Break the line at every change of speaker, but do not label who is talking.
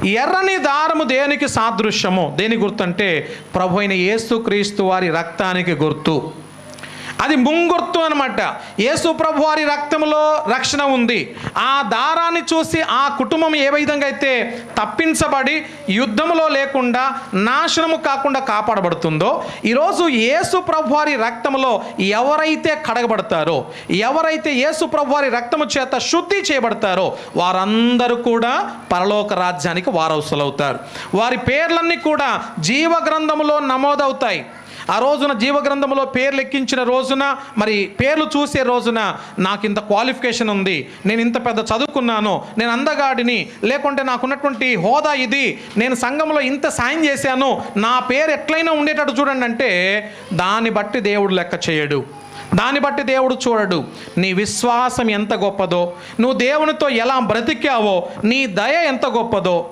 ఎర్రని దారము దేనికి సాదృశ్యము? దేని గుర్తు అంటే ప్రభు అయిన యేసుక్రీస్తు వారి రక్తానికి గుర్తు. అది ముంగుర్తు అనమాట. యేసు ప్రభు వారి రక్తంలో రక్షణ ఉంది. ఆ దారాన్ని చూసి ఆ కుటుంబం ఏ విధంగా అయితే తప్పించబడి యుద్ధంలో లేకుండా నాశనము కాకుండా కాపాడబడుతుందో, ఈరోజు యేసు ప్రభు వారి రక్తంలో ఎవరైతే కడగబడతారో, ఎవరైతే యేసు ప్రభు వారి రక్తము చేత శుద్ధి చేయబడతారో వారందరూ కూడా పరలోక రాజ్యానికి వారసులవుతారు. వారి పేర్లన్నీ కూడా జీవ గ్రంథములో నమోదవుతాయి. ఆ రోజున జీవగ్రంథంలో పేర్లు ఎక్కించిన రోజున, మరి పేర్లు చూసే రోజున, నాకు ఇంత క్వాలిఫికేషన్ ఉంది, నేను ఇంత పెద్ద చదువుకున్నాను, నేను అందగాడిని, లేకుంటే నాకున్నటువంటి హోదా ఇది, నేను సంఘంలో ఇంత సాయం చేశాను, నా పేరు ఎట్లయినా ఉండేటట్టు చూడండి అంటే దాన్ని బట్టి దేవుడు లెక్క చేయడు. దాన్ని బట్టి దేవుడు చూడడు. నీ విశ్వాసం ఎంత గొప్పదో, నువ్వు దేవునితో ఎలా బ్రతికావో, నీ దయ ఎంత గొప్పదో,